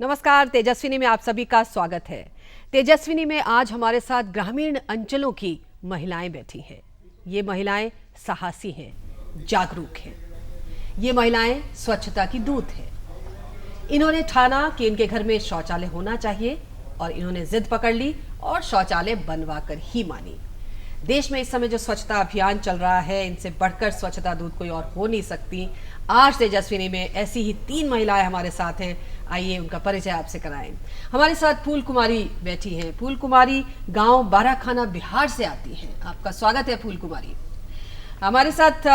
नमस्कार, तेजस्विनी में आप सभी का स्वागत है। तेजस्विनी में आज हमारे साथ ग्रामीण अंचलों की महिलाएं बैठी हैं। ये महिलाएं साहसी हैं, जागरूक हैं। ये महिलाएं स्वच्छता की दूत हैं। इन्होंने ठाना कि इनके घर में शौचालय होना चाहिए और इन्होंने जिद पकड़ ली और शौचालय बनवा कर ही मानी। देश में इस समय जो स्वच्छता अभियान चल रहा है, इनसे बढ़कर स्वच्छता दूत कोई और हो नहीं सकती। आज तेजस्विनी में ऐसी ही 3 महिलाएं हमारे साथ हैं। आइए उनका परिचय आपसे कराएं। हमारे साथ फूल कुमारी बैठी हैं। फूल कुमारी गांव बाराखाना बिहार से आती हैं। आपका स्वागत है फूल कुमारी। हमारे साथ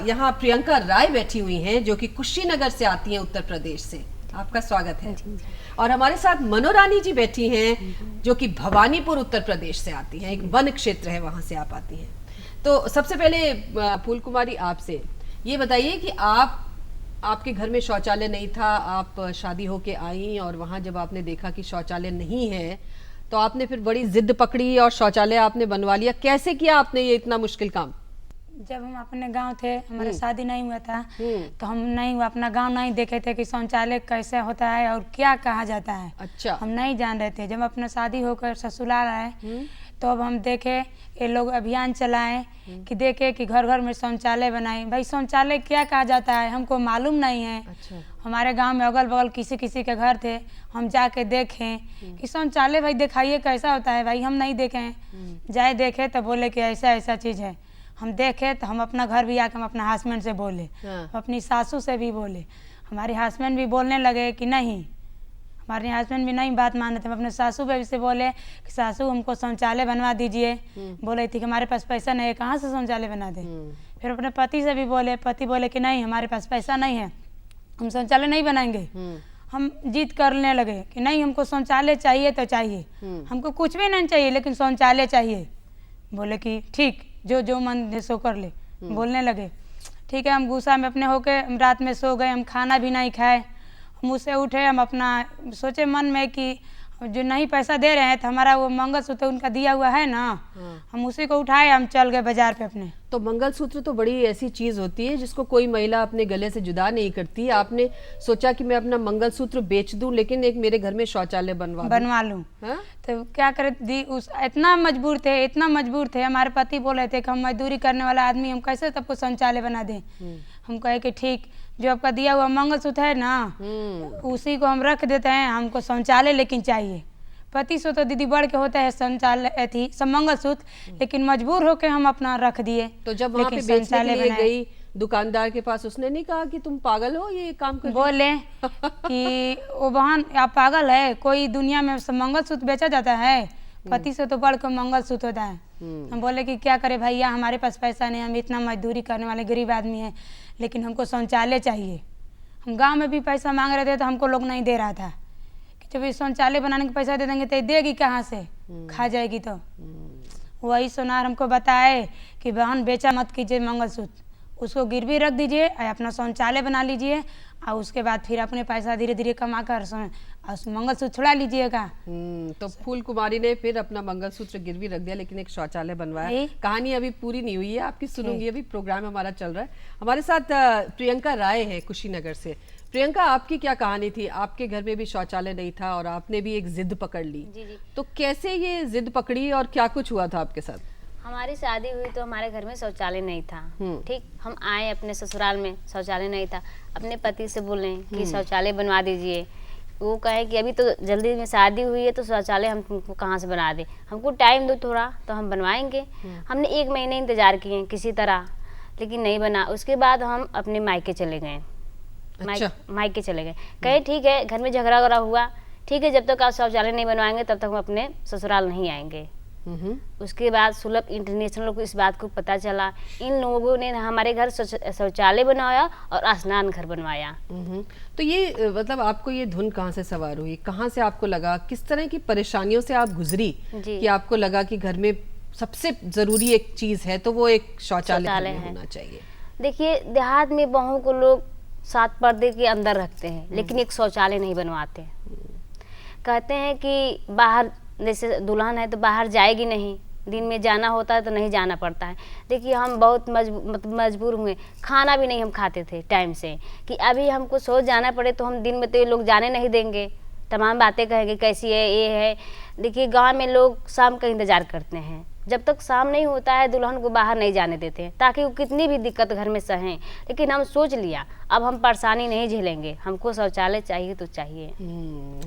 यहाँ प्रियंका राय बैठी हुई हैं जो कि कुशीनगर से आती हैं, उत्तर प्रदेश से। आपका स्वागत है। और हमारे साथ मनोरानी जी बैठी हैं जो कि भवानीपुर उत्तर प्रदेश से आती हैं, एक वन क्षेत्र है, वहां से आप आती हैं। तो सबसे पहले फूल कुमारी आपसे ये बताइए कि आपके घर में शौचालय नहीं था, आप शादी होके आई और वहां जब आपने देखा कि शौचालय नहीं है तो आपने फिर बड़ी जिद पकड़ी और शौचालय आपने बनवा लिया। कैसे किया आपने ये इतना मुश्किल काम? जब हम अपने गांव थे, हमारा शादी नहीं हुआ था, तो हम नहीं अपना गांव नहीं देखे थे कि शौचालय कैसे होता है और क्या कहा जाता है। अच्छा। हम नहीं जान रहे थे। जब अपना शादी होकर ससुराल आए तो अब हम देखे ये लोग अभियान चलाए कि देखे कि घर घर में शौचालय बनाए। भाई शौचालय क्या कहा जाता है हमको मालूम नहीं है। अच्छा। हमारे गांव में अगल बगल किसी किसी के घर थे, हम जाके देखें कि शौचालय भाई दिखाइए कैसा होता है। भाई हम नहीं देखें, जाए देखे तो बोले कि ऐसा ऐसा चीज़ है। हम देखे तो हम अपना घर भी आके हम अपना हस्बैंड से बोले, हम अपनी सासू से भी बोले, हमारे हस्बैंड भी बोलने लगे कि नहीं। हमारे हस्बैंड भी नहीं बात मान रहे थे। हम अपने सासू पे से बोले कि सासू हमको शौचालय बनवा दीजिए। बोले थी कि हमारे पास पैसा नहीं है, कहाँ से शौचालय बना दें। फिर अपने पति से भी बोले, पति बोले कि नहीं हमारे पास पैसा नहीं है, हम शौचालय नहीं बनाएंगे। हम जिद करने लगे कि नहीं हमको शौचालय चाहिए तो चाहिए, हमको कुछ भी नहीं चाहिए लेकिन शौचालय चाहिए। बोले कि ठीक, जो जो मन सो कर ले। बोलने लगे ठीक है। हम गुस्सा में अपने होके रात में सो गए, हम खाना भी नहीं खाए। मुँह से उठे, हम अपना सोचे मन में कि जो नहीं पैसा दे रहे हैं तो हमारा वो मंगलसूत्र उनका दिया हुआ है ना, हम उसी को उठाए, हम चल गए बाजार पे अपने। तो मंगलसूत्र तो बड़ी ऐसी चीज होती है जिसको कोई महिला अपने गले से जुदा नहीं करती। आपने सोचा कि मैं अपना मंगलसूत्र बेच दूं लेकिन एक मेरे घर में शौचालय बनवा लूं। तो क्या करे दी, उस इतना मजबूर थे। हमारे पति बोले थे कि हम मजदूरी करने वाला आदमी, हम कैसे सबको शौचालय बना दें। हम कहे कि ठीक, जो आपका दिया हुआ मंगलसूत्र है ना उसी को हम रख देते हैं, हमको शौचालय लेकिन चाहिए। पति से तो दीदी बढ़ के होता है शौचालय थी सब मंगलसूत्र, लेकिन मजबूर होके हम अपना रख दिए। तो जब वहाँ पे बेचने के लिए गई दुकानदार के पास, उसने नहीं कहा कि तुम पागल हो ये काम कर? बोले कि ओ बहन आप पागल है, कोई दुनिया में मंगलसूत्र बेचा जाता है? पति से तो बढ़ के मंगलसूत्र होता है। हम बोले कि क्या करे भैया, हमारे पास पैसा नहीं, हम इतना मजदूरी करने वाले गरीब आदमी हैं, लेकिन हमको शौचालय चाहिए। हम गांव में भी पैसा मांग रहे थे तो हमको लोग नहीं दे रहा था कि जब ये शौचालय बनाने के पैसा दे देंगे तो देगी कहाँ से, खा जाएगी। तो वही सोनार हमको बताए कि बहन बेचा मत कीजिए मंगलसूत्र, उसको गिरवी रख दीजिए और अपना शौचालय बना लीजिए और उसके बाद फिर अपने पैसा धीरे धीरे कमा कर मंगलसूत्र छुड़ा लीजिएगा। तो फूल कुमारी ने फिर अपना मंगलसूत्र गिरवी रख दिया लेकिन एक शौचालय बनवाया। कहानी अभी पूरी नहीं हुई है, आपकी सुनूंगी, अभी प्रोग्राम हमारा चल रहा है। हमारे साथ प्रियंका राय है कुशीनगर से। प्रियंका, आपकी क्या कहानी थी? आपके घर में भी शौचालय नहीं था और आपने भी एक जिद पकड़ ली। जी। तो कैसे ये जिद पकड़ी और क्या कुछ हुआ था आपके साथ? हमारी शादी हुई तो हमारे घर में शौचालय नहीं था। ठीक, हम आए अपने ससुराल में, शौचालय नहीं था। अपने पति से बोले कि शौचालय बनवा दीजिए। वो कहे कि अभी तो जल्दी में शादी हुई है तो शौचालय हम तुमको कहाँ से बना दे, हमको टाइम दो थोड़ा तो हम बनवाएंगे। हमने 1 महीने इंतजार किए किसी तरह, लेकिन नहीं बना। उसके बाद हम अपने मायके चले गए। अच्छा। मायके चले गए, कहे ठीक है घर में झगड़ा वगड़ा हुआ, ठीक है जब तक आप शौचालय नहीं बनवाएंगे तब तक हम अपने ससुराल नहीं आएंगे। उसके बाद सुलभ इंटरनेशनल को इस बात को पता चला, इन लोगों ने हमारे घर शौचालय बनवाया और स्नान घर बनवाया। तो ये मतलब आपको ये धुन कहाँ से सवार हुई, कहाँ से आपको लगा, किस तरह की परेशानियों से आप गुजरी कि आपको लगा कि घर में सबसे जरूरी एक चीज है तो वो एक शौचालय होना चाहिए? देखिए देहात में बहुओं को लोग 7 पर्दे के अंदर रखते हैं लेकिन एक शौचालय नहीं बनवाते। कहते हैं कि बाहर जैसे दुल्हन है तो बाहर जाएगी नहीं, दिन में जाना होता है तो नहीं जाना पड़ता है। देखिए हम बहुत मजबूर हुए, खाना भी नहीं हम खाते थे टाइम से, कि अभी हमको सोच जाना पड़े तो हम दिन में तो ये लोग जाने नहीं देंगे, तमाम बातें कहेंगे कैसी है ये है। देखिए गांव में लोग शाम का इंतजार करते हैं, जब तक शाम नहीं होता है दुल्हन को बाहर नहीं जाने देते हैं, ताकि वो कितनी भी दिक्कत घर में सहें। लेकिन हम सोच लिया अब हम परेशानी नहीं झेलेंगे, हमको शौचालय चाहिए तो चाहिए।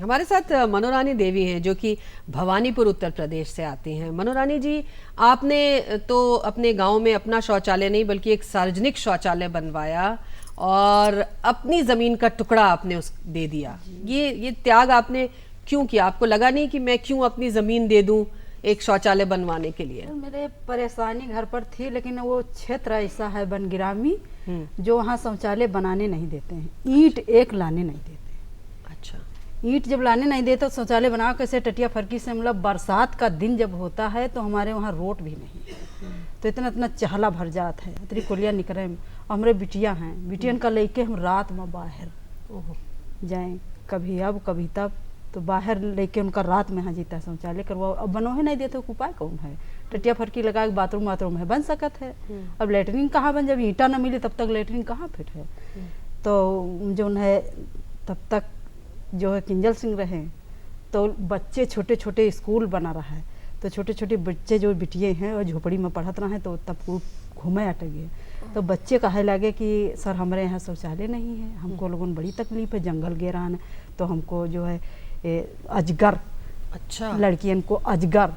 हमारे साथ मनोरानी देवी हैं जो कि भवानीपुर उत्तर प्रदेश से आती हैं। मनोरानी जी, आपने तो अपने गांव में अपना शौचालय नहीं बल्कि एक सार्वजनिक शौचालय बनवाया और अपनी जमीन का टुकड़ा आपने उस दे दिया। ये त्याग आपने क्यों किया? आपको लगा नहीं कि मैं क्यों अपनी जमीन दे दूं एक शौचालय बनवाने के लिए? मेरे परेशानी घर पर थी, लेकिन वो क्षेत्र ऐसा है बनगिरामी जो वहाँ शौचालय बनाने नहीं देते हैं, ईंट एक लाने नहीं देते। अच्छा। ईंट जब लाने नहीं देते तो शौचालय बना कैसे टटिया फरकी से, मतलब बरसात का दिन जब होता है तो हमारे वहाँ रोड भी नहीं है, तो इतना इतना चहला भर जात है, इतनी कोलिया निकले। हमारे बिटिया हैं, बिटियन का लेके हम रात में बाहर जाएं, कभी अब कभी तब, तो बाहर लेके उनका रात में यहाँ जीता शौचालय करवाओ। अब बनो है नहीं देते, उपाय कौन है? टटिया फरकी लगा के बाथरूम वाथरूम है, बन सकत है। अब लेटरिन कहाँ बन, जब ईंटा न मिली तब तक लेटरिन कहाँ फिट है। तो जो है तब तक जो है किंजल सिंह रहे, तो बच्चे छोटे छोटे स्कूल बना रहा है, तो छोटे छोटे बच्चे जो बिटिए हैं और झोपड़ी में पढ़त रहे, तो तब घूमे अटक गए। तो बच्चे कहे लगे कि सर हमारे यहाँ शौचालय नहीं है, हमको लोगों बड़ी तकलीफ है, जंगल गेरान है, तो हमको जो है अजगर, अच्छा, लड़कियन को अजगर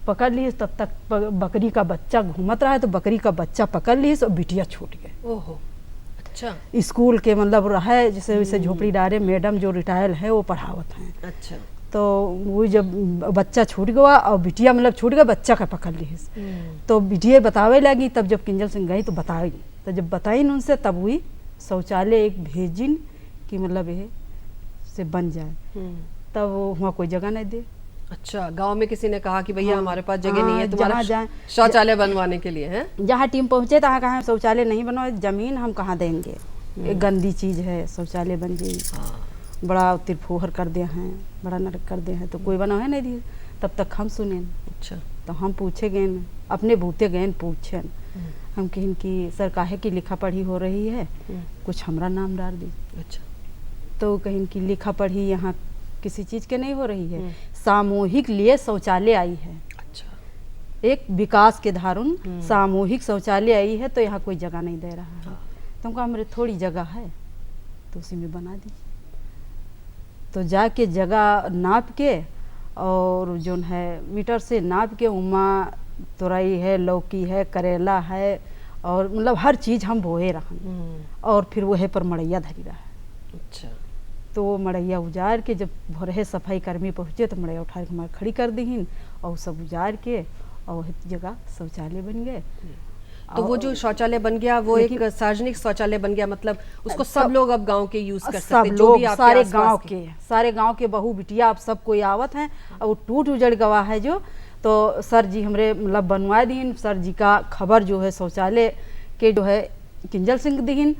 पकड़ लिए। तब तक बकरी का बच्चा घूमत रहा है, तो बकरी का बच्चा पकड़ लिए और बिटिया छूट गए। ओहो, अच्छा। स्कूल के मतलब रहा है जैसे वैसे झोपड़ी डारे मैडम जो रिटायर है वो पढ़ावत हैं। अच्छा। तो वो जब बच्चा छूट गया और बिटिया मतलब छूट गया, बच्चा का पकड़ ली, तो बिटिया बतावे लगी। तब जब किंजल सिंह गई तो बताई, तो जब बताई उनसे तब हुई शौचालय एक भेजिन कि मतलब ये से बन जाए। तब वहाँ कोई जगह नहीं दे। अच्छा, गांव में किसी ने कहा कि भैया हाँ, हमारे पास जगह नहीं है तुम्हारा जहाँ शौचालय बनवाने के लिए, है? जहाँ टीम पहुँचे तहाँ कहा शौचालय नहीं बनवा, जमीन हम कहाँ देंगे, एक गंदी चीज़ है, शौचालय बन जाए। बड़ा तिरफोहर कर दिया हैं, बड़ा नरक कर दिया है, तो कोई बना है नहीं दिए। तब तक हम सुने। अच्छा। तो हम पूछे गए, अपने बूते गए पूछे, हम कहें कि सर काहे की लिखा पढ़ी हो रही है, कुछ हमारा नाम डाल दी। अच्छा। तो कहीं की लिखा पढ़ी यहाँ किसी चीज़ के नहीं हो रही है, सामूहिक लिए शौचालय आई है। अच्छा। एक विकास के धारुन सामूहिक शौचालय आई है, तो यहाँ कोई जगह नहीं दे रहा है। तो हमको हमारे थोड़ी जगह है तो उसी में बना दीजिए। तो जाके जगह नाप के और जो है मीटर से नाप के, उमा तुरई है, लौकी है, करेला है, और मतलब हर चीज़ हम बोए रहन, और फिर वह पर मड़ैया धरी रहा है। अच्छा। तो वो मड़ैया उजाड़ के जब भोरे सफाई कर्मी पहुँचे तो मड़ैया उठा के हमारे खड़ी कर दीन, और सब उजाड़ के और जगह शौचालय बन गए। तो वो जो शौचालय बन गया वो एक सार्वजनिक शौचालय बन गया, मतलब उसको सब लोग अब गांव के यूज कर सकते हैं, जो भी आपके सारे गांव के बहू बिटिया आप सब कोई आवत हैं। और वो टूट उजड़ गवा है जो, तो सर जी हमरे मतलब बनवा दीन। सर जी का खबर जो है शौचालय के जो है किंजल सिंह दीन,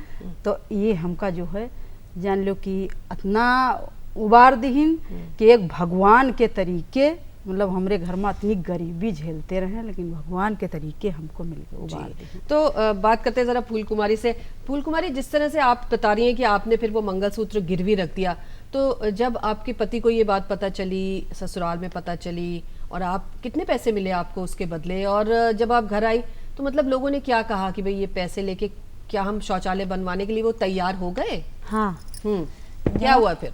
तो ये हमका जो है जान लो कि इतना उबार दीन कि एक भगवान के तरीके, मतलब हमरे घर में इतनी गरीबी झेलते रहे, लेकिन भगवान के तरीके हमको मिल गए उबार दीन। तो बात करते हैं जरा फूल कुमारी से। फूल कुमारी, जिस तरह से आप बता रही हैं कि आपने फिर वो मंगलसूत्र गिरवी रख दिया, तो जब आपके पति को ये बात पता चली, ससुराल में पता चली, और आप कितने पैसे मिले आपको उसके बदले, और जब आप घर आई तो मतलब लोगों ने क्या कहा कि भाई ये पैसे लेके क्या हम शौचालय बनवाने के लिए वो तैयार हो गए? हाँ। क्या हुआ फिर?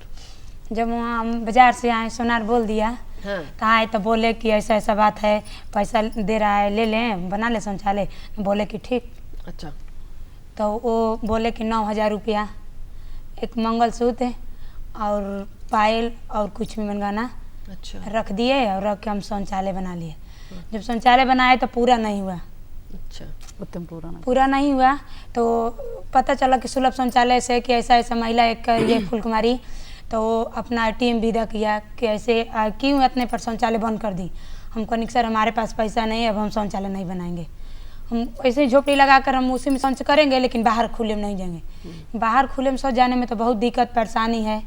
जब वहाँ हम बाजार से आए, सोनार बोल दिया। हाँ। कहाँ आए तो बोले कि ऐसा ऐसा बात है, पैसा दे रहा है, ले लें, बना ले शौचालय। बोले कि ठीक। अच्छा। तो वो बोले कि 9,000 रुपया, एक मंगलसूत्र और पायल और कुछ भी मनगाना अच्छा। रख दिए, और रख के हम शौचालय बना लिए। जब शौचालय बनाए तो पूरा नहीं हुआ। अच्छा। उत्तम पूरा नहीं हुआ तो पता चला कि सुलभ शौचालय से कि ऐसा ऐसा महिला एक ये फूल कुमारी, तो अपना टीम विदा किया कि ऐसे क्यों इतने पर शौचालय बंद कर दी। हमको नहीं सर हमारे पास पैसा नहीं है, अब हम शौचालय नहीं बनाएंगे, हम ऐसे ही झोपड़ी लगाकर हम उसी में शौच करेंगे, लेकिन बाहर खुले में नहीं जाएंगे। बाहर खुले में शौच जाने में तो बहुत दिक्कत परेशानी है।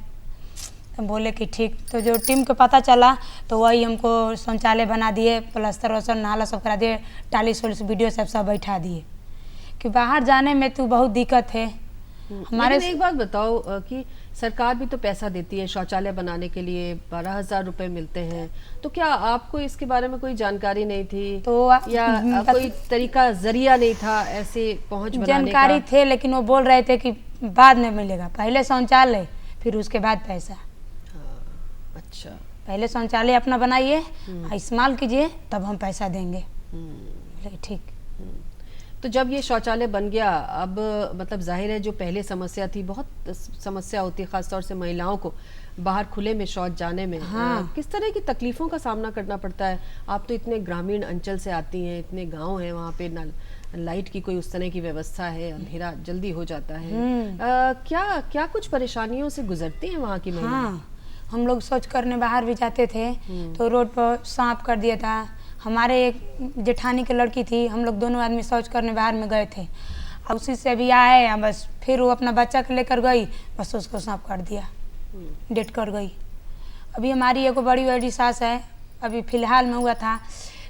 तो बोले कि ठीक। तो जो टीम को पता चला तो वही हमको शौचालय बना दिए, प्लास्टर वस्तर नाला सब करा दिए, टाली सोलिस वीडियो सब बैठा दिए कि बाहर जाने में तो बहुत दिक्कत है हमारे। एक बात बताओ कि सरकार भी तो पैसा देती है शौचालय बनाने के लिए, 12,000 रुपए मिलते हैं, तो क्या आपको इसके बारे में कोई जानकारी नहीं थी या कोई तरीका जरिया नहीं था ऐसे पहुंच बनाने जानकारी का? थे, लेकिन वो बोल रहे थे कि बाद में मिलेगा, पहले शौचालय फिर उसके बाद पैसा। अच्छा, पहले शौचालय अपना बनाइए, इस्तेमाल कीजिए, तब हम पैसा देंगे। बोले ठीक। तो जब ये शौचालय बन गया, अब मतलब जाहिर है जो पहले समस्या थी, बहुत समस्या होती है खासतौर से महिलाओं को बाहर खुले में शौच जाने में। किस तरह की तकलीफों का सामना करना पड़ता है? आप तो इतने ग्रामीण अंचल से आती हैं, इतने गांव हैं, वहाँ पे लाइट की कोई उस तरह की व्यवस्था है, अंधेरा जल्दी हो जाता है, क्या क्या कुछ परेशानियों से गुजरती हैं वहाँ की महिलाएं? हाँ, हम लोग शौच करने बाहर भी जाते थे तो रोड पर सांप कर दिया था। हमारे एक जेठानी की लड़की थी, हम लोग दोनों आदमी शौच करने बाहर में गए थे, अब उसी से अभी आए, बस फिर वो अपना बच्चा को लेकर गई, बस उसको सांप कर दिया, डेथ कर गई। अभी हमारी एक बड़ी सास है, अभी फिलहाल में हुआ था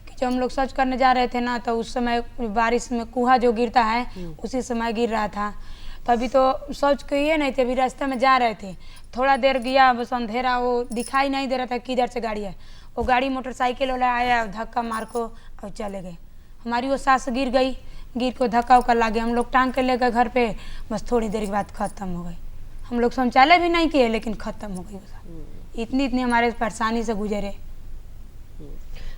कि जब हम लोग शौच करने जा रहे थे ना, तो उस समय बारिश में कुआं जो गिरता है उसी समय गिर रहा था, तो अभी तो शौच किए नहीं थे, अभी रास्ते में जा रहे थे, थोड़ा देर गया, बस अंधेरा, वो दिखाई नहीं दे रहा था किधर से गाड़ी है, वो गाड़ी मोटरसाइकिल वाला आया, धक्का मार को और चले गए। हमारी वो सास गिर गई, गिर को धक्का उक्का लगे, हम लोग टांग के ले गए घर पे, बस थोड़ी देर के बाद खत्म हो गई। हम लोग शौचालय भी नहीं किए, लेकिन खत्म हो गई। इतनी हमारे परेशानी से गुजरे।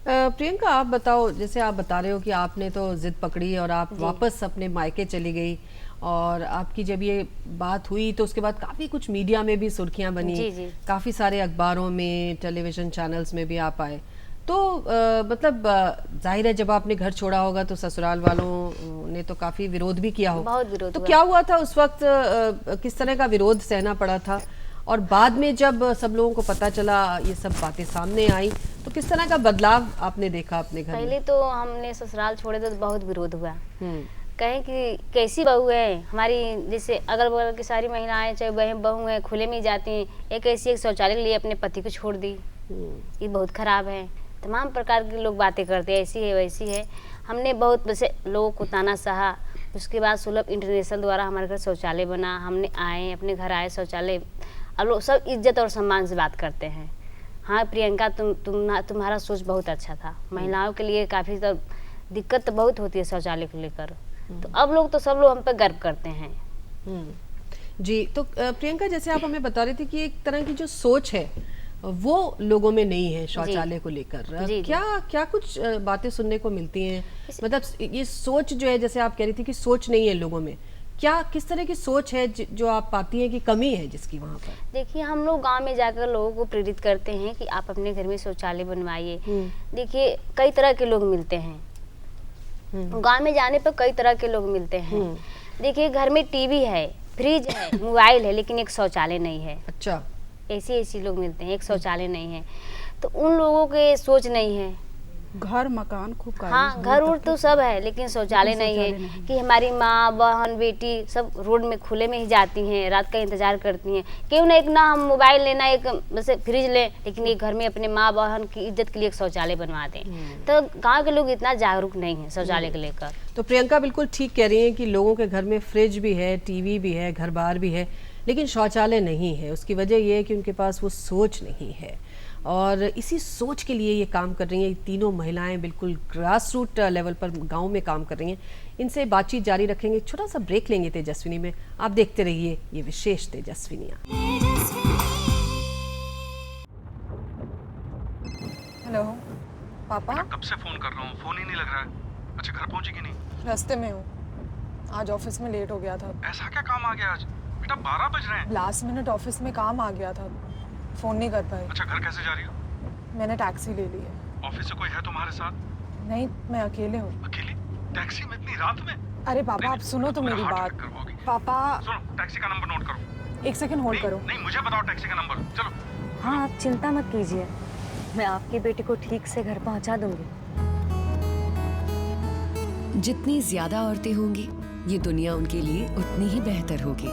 प्रियंका, आप बताओ, जैसे आप बता रहे हो कि आपने तो जिद पकड़ी और आप वापस अपने मायके चली गई, और आपकी जब ये बात हुई तो उसके बाद काफ़ी कुछ मीडिया में भी सुर्खियां बनी, काफ़ी सारे अखबारों में, टेलीविज़न चैनल्स में भी आप आए, तो मतलब जाहिर है जब आपने घर छोड़ा होगा तो ससुराल वालों ने तो काफ़ी विरोध भी किया होगा। बहुत विरोध तो हुआ। क्या हुआ था उस वक्त, किस तरह का विरोध सहना पड़ा था, और बाद में जब सब लोगों को पता चला, ये सब बातें सामने आई, तो किस तरह का बदलाव आपने देखा अपने घर में? पहले तो हमने ससुराल छोड़े तो बहुत विरोध हुआ, कहें कि कैसी बहू है हमारी, जैसे अगल बगल की सारी महिलाएं चाहे बहन बहू हैं खुले में ही जाती हैं, एक ऐसी एक शौचालय के लिए अपने पति को छोड़ दी, ये बहुत खराब है। तमाम प्रकार के लोग बातें करते हैं, ऐसी है वैसी है। हमने बहुत वैसे लोगों को ताना सहा, उसके बाद सुलभ इंटरनेशनल द्वारा हमारे घर शौचालय बना, हमने आए, अपने घर आए शौचालय, अब लोग सब इज्जत और सम्मान से बात करते हैं। हाँ प्रियंका, तुम्हारा सोच बहुत अच्छा था, महिलाओं के लिए काफ़ी तो दिक्कत तो बहुत होती है शौचालय को लेकर, तो अब लोग तो सब लोग हम पे गर्व करते हैं। जी, तो प्रियंका, जैसे आप हमें बता रही थी कि एक तरह की जो सोच है वो लोगों में नहीं है शौचालय को लेकर, क्या क्या कुछ बातें सुनने को मिलती हैं, मतलब ये सोच जो है, जैसे आप कह रही थी कि सोच नहीं है लोगों में, क्या किस तरह की सोच है जो आप पाती हैं कि कमी है जिसकी वहाँ पर? देखिए, हम लोग गांव में जाकर लोगों को प्रेरित करते हैं कि आप अपने घर में शौचालय बनवाइए। देखिए, कई तरह के लोग मिलते हैं, गांव में जाने पर कई तरह के लोग मिलते हैं। देखिए, घर में टीवी है, फ्रिज है, मोबाइल है, लेकिन एक शौचालय नहीं है। अच्छा, ऐसी लोग मिलते हैं, एक शौचालय नहीं है, तो उन लोगों के सोच नहीं है। घर मकान खूब, हाँ, घर उड़ तो सब है, लेकिन शौचालय नहीं है कि हमारी माँ बहन बेटी सब रोड में खुले में ही जाती हैं, रात का इंतजार करती हैं, क्यों ना एक ना हम मोबाइल लेना, एक वैसे फ्रिज लें, लेकिन एक घर में अपने माँ बहन की इज्जत के लिए एक शौचालय बनवा दें। तो गांव के लोग इतना जागरूक नहीं है शौचालय को लेकर। तो प्रियंका बिल्कुल ठीक कह रही हैं कि लोगों के घर में फ्रिज भी है, टीवी भी है, घर बार भी है, लेकिन शौचालय नहीं है। उसकी वजह यह है कि उनके पास वो सोच नहीं है, और इसी सोच के लिए ये काम कर रही हैं। ये तीनों महिलाएं बिल्कुल ग्रास रूट लेवल पर गांव में काम कर रही हैं। इनसे बातचीत जारी रखेंगे, छोटा सा ब्रेक लेंगे तेजस्विनी में। आप देखते रहिए ये विशेष तेजस्विनियाँ। हेलो पापा, कब से फोन कर रहा हूँ, फोन ही नहीं लग रहा है। अच्छा, घर पहुंची कि नहीं? रास्ते में हूँ, आज ऑफिस में लेट हो गया था। ऐसा क्या काम आ गया आज? बेटा 12 बज रहे हैं। लास्ट मिनट ऑफिस में काम आ गया था, फोन नहीं कर पाए। अच्छा, घर कैसे जा रही हो? मैंने टैक्सी ले ली है। ऑफिस से कोई है तुम्हारे साथ? नहीं, मैं अकेले हूँ। अकेली? टैक्सी में इतनी रात में? अरे पापा, आप सुनो तो मेरी बात। पापा, सुनो, टैक्सी का नंबर नोट करो। एक सेकंड होल्ड करो। नहीं, मुझे बताओ टैक्सी का नंबर। चलो। हाँ, आप चिंता मत कीजिए, मैं आपकी बेटी को ठीक से घर पहुंचा दूंगी। जितनी ज्यादा औरतें होंगी, ये दुनिया उनके लिए उतनी ही बेहतर होगी।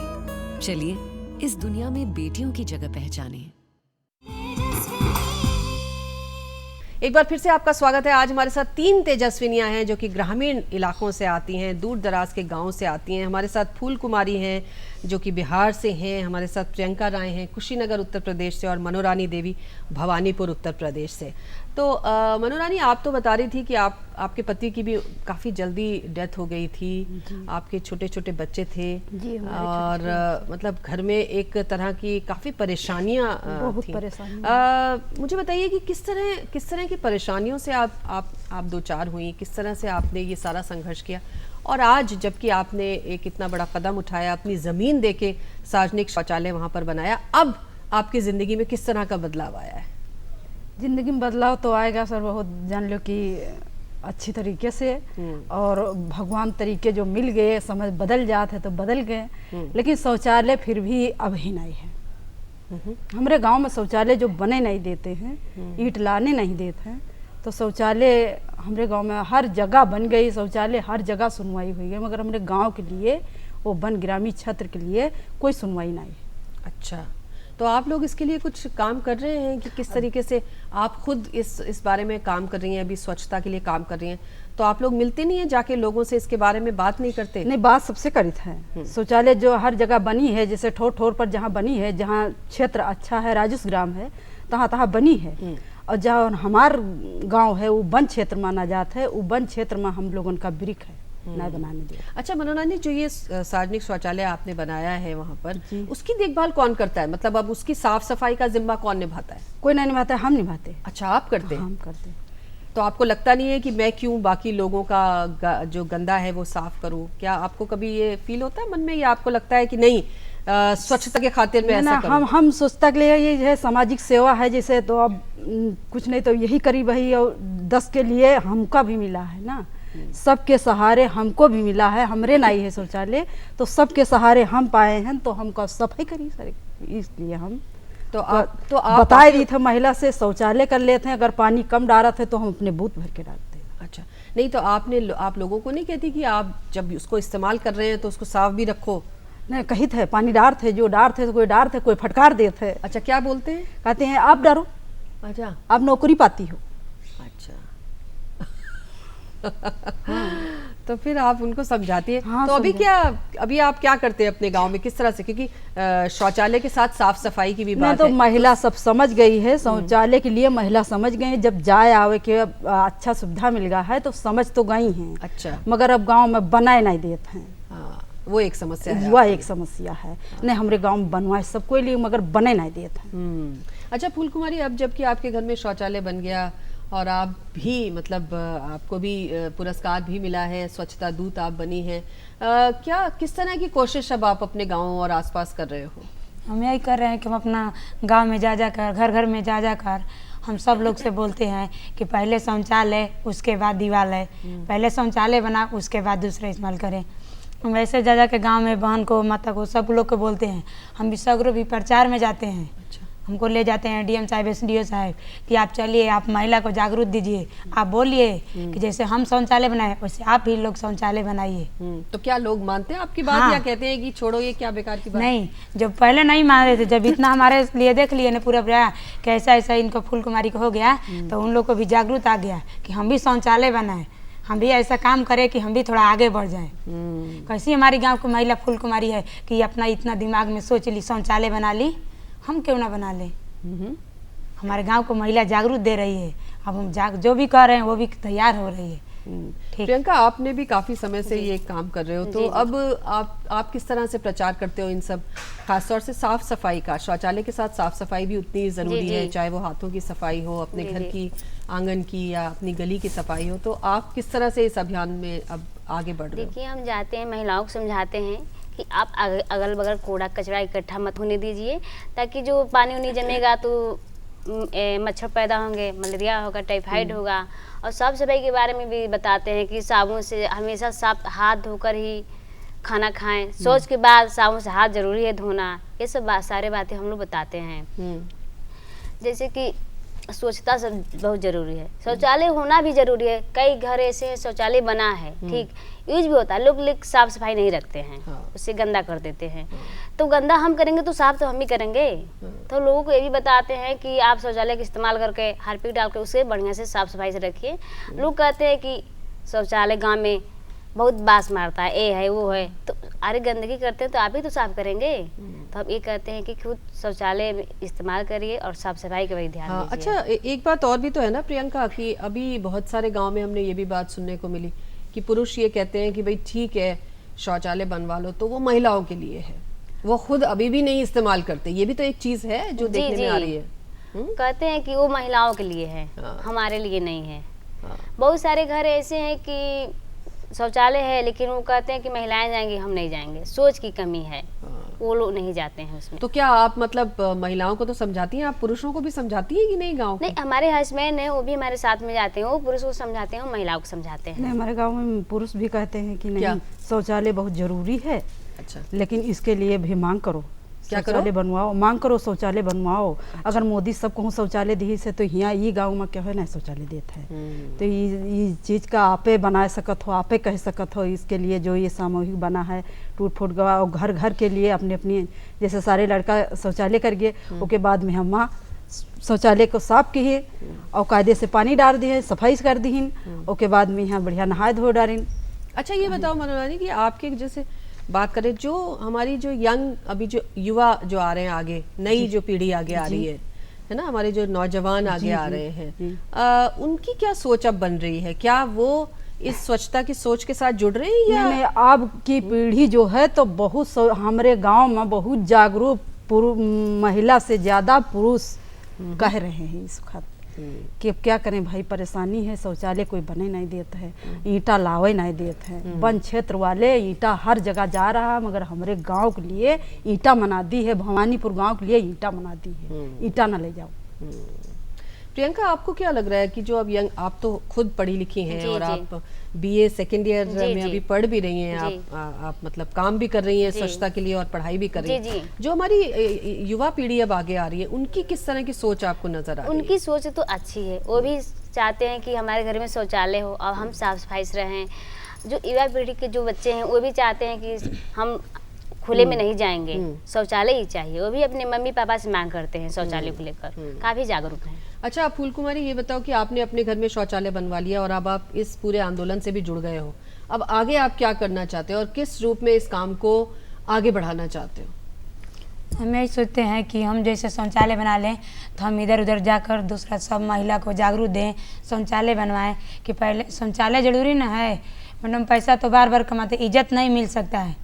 चलिए इस दुनिया में बेटियों की जगह पहचानें। एक बार फिर से आपका स्वागत है। आज हमारे साथ 3 तेजस्विनियां हैं जो कि ग्रामीण इलाकों से आती हैं, दूर दराज के गांव से आती हैं। हमारे साथ फूल कुमारी हैं, जो कि बिहार से हैं। हमारे साथ प्रियंका राय हैं कुशीनगर उत्तर प्रदेश से, और मनोरानी देवी भवानीपुर उत्तर प्रदेश से। तो मनोरानी, आप तो बता रही थी कि आपके पति की भी काफ़ी जल्दी डेथ हो गई थी, आपके छोटे छोटे बच्चे थे जी, और मतलब घर में एक तरह की काफ़ी परेशानियाँ बहुत थी। परेशानी। मुझे बताइए कि किस तरह की परेशानियों से आप दो चार हुई, किस तरह से आपने ये सारा संघर्ष किया, और आज जबकि आपने एक इतना बड़ा कदम उठाया, अपनी ज़मीन देके सार्वजनिक शौचालय वहाँ पर बनाया, अब आपकी ज़िंदगी में किस तरह का बदलाव आया है? ज़िंदगी में बदलाव तो आएगा सर, बहुत जान लो कि अच्छी तरीके से, और भगवान तरीके जो मिल गए, समझ बदल जाते तो बदल गए, लेकिन शौचालय फिर भी अभी नहीं है। हमारे गांव में शौचालय जो बने नहीं देते हैं, ईंट लाने नहीं देते हैं, तो शौचालय हमारे गांव में हर जगह बन गई, शौचालय हर जगह सुनवाई हुई है, मगर हमारे गांव के लिए, वो वन ग्रामीण क्षेत्र के लिए कोई सुनवाई नहीं है। अच्छा, तो आप लोग इसके लिए कुछ काम कर रहे हैं कि किस तरीके से आप खुद इस बारे में काम कर रही हैं, अभी स्वच्छता के लिए काम कर रही हैं, तो आप लोग मिलते नहीं हैं जाके लोगों से, इसके बारे में बात नहीं करते? नहीं, बात सबसे करित है। शौचालय जो हर जगह बनी है, जैसे ठोर ठोर पर जहाँ बनी है, जहाँ क्षेत्र अच्छा है, राजस्व ग्राम है, तहाँ तहाँ बनी है, और जहाँ हमार गांव है वो वन क्षेत्र माना जाता है, वो वन क्षेत्र में हम लोगों का ब्रिक है ना बनाने दिया। अच्छा मनोरानी, जो ये सार्वजनिक शौचालय आपने बनाया है वहाँ पर, उसकी देखभाल कौन करता है? मतलब अब उसकी साफ सफाई का जिम्मा कौन निभाता है? कोई नहीं निभाता है, हम निभाते। अच्छा, आप करते हैं? हम करते। तो आपको लगता नहीं है कि मैं क्यों बाकी लोगों का जो गंदा है वो साफ करूं? क्या आपको कभी ये फील होता है मन में, या आपको लगता है कि नहीं स्वच्छता के खातिर मैं ऐसा करूं? हम स्वच्छता के लिए ये है, सामाजिक सेवा है जैसे, तो अब कुछ नहीं तो यही करी वही, और 10 के लिए हमका भी मिला है ना, सबके सहारे हमको भी मिला है, हमरे नहीं है शौचालय, तो सबके सहारे हम पाए हैं, तो हमको सफाई करी सर, इसलिए हम तो आप बताए दी थे महिला से शौचालय कर लेते हैं, अगर पानी कम डाला थे तो हम अपने बूथ भर के डालते हैं। अच्छा, नहीं तो आप लोगों को नहीं कहती कि आप जब उसको इस्तेमाल कर रहे हैं तो उसको साफ भी रखो? नहीं, कही थे पानी डार थे, जो डार थे, कोई डार थे, कोई फटकार दे थे। अच्छा, क्या बोलते हैं? कहते हैं आप डारो, अच्छा आप नौकरी पाती हो। अच्छा तो फिर आप उनको समझाती है। हाँ, तो अभी आप क्या करते हैं अपने गांव में, किस तरह से? क्योंकि शौचालय के साथ साफ सफाई की भी बात तो है। महिला सब समझ गई है, शौचालय के लिए महिला समझ गई है, जब जाए आवे के अच्छा सुविधा मिल गया है तो समझ तो गई हैं। अच्छा, मगर अब गांव में बनाए नहीं देते हैं। हाँ, वो एक समस्या है। वह एक समस्या है। नहीं, हमारे गांव में बनवाए सबको लिए, मगर बने नहीं देते हैं। अच्छा फूल कुमारी, अब जबकि आपके घर में शौचालय बन गया और आप भी मतलब आपको भी पुरस्कार भी मिला है, स्वच्छता दूत आप बनी हैं, क्या किस तरह की कोशिश अब आप अपने गाँव और आसपास कर रहे हो? हम यही कर रहे हैं कि हम अपना गांव में जा जाकर, घर घर में जा जाकर हम सब लोग से बोलते हैं कि पहले शौचालय उसके बाद दीवालय, पहले शौचालय बना उसके बाद दूसरे इस्तेमाल करें। हम ऐसे जा जा के गाँव में बहन को, माता को, सब लोग को बोलते हैं। हम भी सगरों भी प्रचार में जाते हैं। हमको ले जाते हैं डीएम साहब, एसडीओ साहब कि आप चलिए, आप महिला को जागरूक दीजिए, आप बोलिए कि जैसे हम शौचालय बनाए वैसे आप भी लोग शौचालय बनाइए। तो क्या लोग मानते हैं आपकी बात? हाँ। या कहते हैं कि छोड़ो ये क्या बेकार की बात? नहीं, जब पहले नहीं मान रहे थे, जब इतना हमारे लिए देख लिए ना पूरा कि ऐसा ऐसा इनको फूल कुमारी को हो गया, तो उन लोग को भी जागरूक आ गया कि हम भी शौचालय बनाए, हम भी ऐसा काम करें कि हम भी थोड़ा आगे बढ़ जाएं। कैसी हमारी गांव की महिला फूल कुमारी है कि अपना इतना दिमाग में सोच ली, शौचालय बना ली, हम क्यों ना बना लें। हमारे गांव को महिला जागरूक दे रही है, अब हम जो भी कर रहे हैं वो भी तैयार हो रही है। ठीक। प्रियंका, आपने भी काफी समय से ये काम कर रहे हो, तो अब आप किस तरह से प्रचार करते हो इन सब, खासतौर से साफ सफाई का? शौचालय के साथ साफ सफाई भी उतनी जरूरी है, चाहे वो हाथों की सफाई हो, अपने घर की, आंगन की, या अपनी गली की सफाई हो। तो आप किस तरह से इस अभियान में अब आगे बढ़ रहे हो? देखिए, हम जाते हैं, महिलाओं को समझाते हैं कि आप अगल बगल कूड़ा कचरा इकट्ठा मत होने दीजिए, ताकि जो पानी उनी जमेगा तो मच्छर पैदा होंगे, मलेरिया होगा, टाइफाइड होगा। और साफ सफाई के बारे में भी बताते हैं कि साबुन से हमेशा साफ हाथ धोकर ही खाना खाएं, शौच के बाद साबुन से हाथ जरूरी है धोना। ये सब सारे बातें हम लोग बताते हैं। जैसे कि स्वच्छता सब बहुत जरूरी है, शौचालय होना भी जरूरी है। कई घर ऐसे हैं शौचालय बना है, ठीक, यूज भी होता है, लोग साफ सफाई नहीं रखते हैं, उससे गंदा कर देते हैं। तो गंदा हम करेंगे तो साफ तो हम ही करेंगे। तो लोगों को ये भी बताते हैं कि आप शौचालय का इस्तेमाल करके हार्पिक डाल के उसे बढ़िया से साफ सफाई से रखिए। लोग कहते हैं कि शौचालय गाँव में बहुत बास मारता है, ये है वो है, तो अरे गंदगी करते हैं तो आप ही तो साफ करेंगे। तो हम ये कहते हैं कि खुद शौचालय इस्तेमाल करिए और साफ सफाई का भी ध्यान हाँ, दीजिए। अच्छा एक बात और भी तो है ना प्रियंका कि अभी बहुत सारे गांव में हमने ये भी बात सुनने को मिली कि पुरुष ये कहते हैं कि भाई ठीक है शौचालय बनवा लो, तो वो महिलाओं के लिए है, वो खुद अभी भी नहीं इस्तेमाल करते। ये भी तो एक चीज है जो जी, देखने में आ रही है। कहते हैं कि वो महिलाओं के लिए है, हाँ। हमारे लिए नहीं है। हाँ। बहुत सारे घर ऐसे हैं कि शौचालय है लेकिन वो कहते हैं कि महिलाएं जाएंगी, हम नहीं जाएंगे। सोच की कमी है, वो लोग नहीं जाते हैं उसमें। तो क्या आप मतलब महिलाओं को तो समझाती हैं, आप पुरुषों को भी समझाती हैं कि नहीं गाँव? नहीं, हमारे हस्बैंड है वो भी हमारे साथ में जाते हैं, वो पुरुष को समझाते हैं, वो महिलाओं को समझाते हैं। नहीं, हमारे गांव में पुरुष भी कहते हैं कि क्या? नहीं शौचालय बहुत जरूरी है, अच्छा, लेकिन इसके लिए भी मांग करो, क्या करो? शौचालय बनवाओ, मांग करो शौचालय बनवाओ। अगर मोदी सबको शौचालय दी से तो यहाँ ये गाँव में क्या है ना शौचालय देता है। तो ये चीज़ का आपे बना सकत हो, आपे कह सकत हो। इसके लिए जो ये सामूहिक बना है टूट फूट गवा और घर घर के लिए अपने अपनी जैसे सारे लड़का शौचालय कर गए, उसके बाद में हम शौचालय को साफ किए और कायदे से पानी डाल दिए, सफाई कर दी, उसके बाद में यहाँ बढ़िया नहाए धो डालिन। अच्छा ये बताओ मनोरानी कि आपके जैसे बात करें जो हमारी जो यंग अभी जो युवा जो आ रहे हैं आगे, नई जो पीढ़ी आगे आ रही है ना, हमारे जो नौजवान आगे आ रहे हैं, उनकी क्या सोच अब बन रही है? क्या वो इस स्वच्छता की सोच के साथ जुड़ रहे हैं या नहीं, अब की पीढ़ी जो है तो बहुत हमारे गांव में बहुत जागरूक महिला से ज्यादा पुरुष कह रहे हैं इस खातिर कि अब क्या करें भाई, परेशानी है, शौचालय कोई बने नहीं देता है, ईंटा लावे नहीं देता है। वन क्षेत्र वाले ईंटा हर जगह जा रहा है, मगर हमारे गांव के लिए ईंटा मना दी है, भवानीपुर गांव के लिए ईंटा मना दी है, ईंटा ना ले जाओ। प्रियंका आपको क्या लग रहा है कि जो अब यंग, आप तो खुद पढ़ी लिखी हैं जी, और जी। आप बीए सेकेंड ईयर जी, में जी। अभी पढ़ भी रही हैं, जी। आप मतलब काम भी कर रही हैं जी। स्वच्छता के लिए और पढ़ाई भी कर रही जी, हैं। जी। जो हमारी युवा पीढ़ी अब आगे आ रही है, उनकी किस तरह की सोच आपको नजर आ रही है? उनकी सोच तो अच्छी है, वो भी चाहते हैं कि हमारे घर में शौचालय हो और हम साफ सफाई से रहें। जो युवा पीढ़ी के जो बच्चे हैं वो भी चाहते हैं कि हम खुले में नहीं जाएंगे, शौचालय ही चाहिए। वो भी अपने मम्मी पापा से मांग करते हैं शौचालय को लेकर, काफी जागरूक हैं। अच्छा फूल कुमारी ये बताओ कि आपने अपने घर में शौचालय बनवा लिया और अब आप इस पूरे आंदोलन से भी जुड़ गए हो, अब आगे आप क्या करना चाहते हो और किस रूप में इस काम को आगे बढ़ाना चाहते हो? हम यही सोचते हैं कि हम जैसे शौचालय बना लें तो हम इधर उधर जाकर दूसरा सब महिला को जागरूक दें, शौचालय बनवाएं। कि पहले शौचालय जरूरी ना है, मैडम पैसा तो बार बार कमाते, इज्जत नहीं मिल सकता है।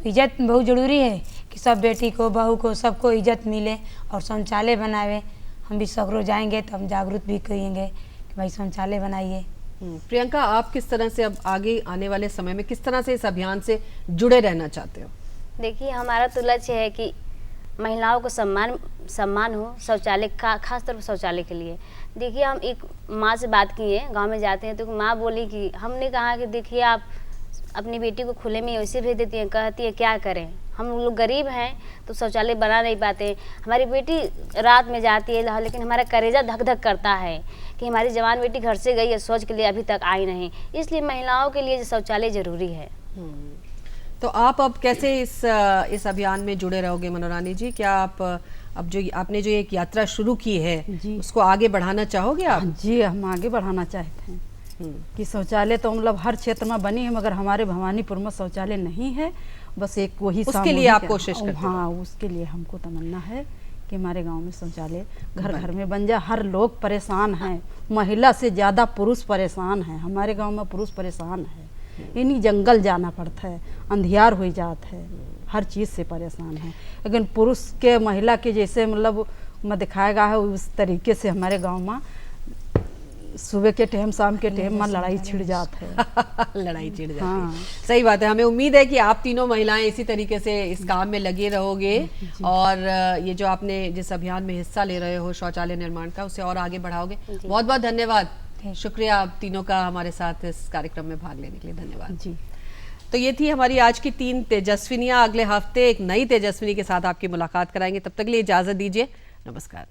इज्जत बहुत ज़रूरी है कि सब बेटी को बहू को सबको इज्जत मिले और शौचालय बनावे। हम भी सगरों जाएंगे तो हम जागरूक भी करेंगे कि भाई शौचालय बनाइए। प्रियंका आप किस तरह से अब आगे आने वाले समय में किस तरह से इस अभियान से जुड़े रहना चाहते हो? देखिए हमारा तो लक्ष्य है कि महिलाओं को सम्मान हो शौचालय का, खास तौर पर शौचालय के लिए। देखिए हम एक माँ से बात किए, गांव में जाते हैं तो माँ बोली कि हमने कहा कि देखिए आप अपनी बेटी को खुले में वैसे भेज देती हैं, कहती है क्या करें, हम लोग गरीब हैं तो शौचालय बना नहीं पाते। हमारी बेटी रात में जाती है लेकिन हमारा कलेजा धक धक करता है कि हमारी जवान बेटी घर से गई है, शौच के लिए अभी तक आई नहीं। इसलिए महिलाओं के लिए शौचालय ज़रूरी है। तो आप अब कैसे इस अभियान में जुड़े रहोगे मनोरानी जी? क्या आप अब जो आपने जो एक यात्रा शुरू की है उसको आगे बढ़ाना चाहोगे आप? जी हम आगे बढ़ाना चाहते हैं कि शौचालय तो मतलब हर क्षेत्र में बनी है, मगर हमारे भवानीपुर में शौचालय नहीं है। बस एक वही उसके लिए आप कोशिश करते हो? हाँ, उसके लिए हमको तमन्ना है कि हमारे गांव में शौचालय घर घर में बन जाए। हर लोग परेशान हैं, महिला से ज़्यादा पुरुष परेशान हैं। हमारे गांव में पुरुष परेशान है, इन्हीं जंगल जाना पड़ता है, अंधियार हो जाता है, हर चीज़ से परेशान है। लेकिन पुरुष के महिला के जैसे मतलब में दिखाएगा है उस तरीके से हमारे गांव में सुबह के टाइम शाम के टाइम में लड़ाई छिड़ जाती है। लड़ाई छिड़ जाती हाँ। है, सही बात है। हमें उम्मीद है कि आप तीनों महिलाएं इसी तरीके से इस काम में लगे रहोगे और ये जो आपने जिस अभियान में हिस्सा ले रहे हो शौचालय निर्माण का, उसे और आगे बढ़ाओगे। बहुत बहुत धन्यवाद, शुक्रिया आप तीनों का हमारे साथ इस कार्यक्रम में भाग लेने के लिए, धन्यवाद जी। तो ये थी हमारी आज की 3 तेजस्विनियां। अगले हफ्ते एक नई तेजस्विनी के साथ आपकी मुलाकात कराएंगे, तब तक के लिए इजाजत दीजिए, नमस्कार।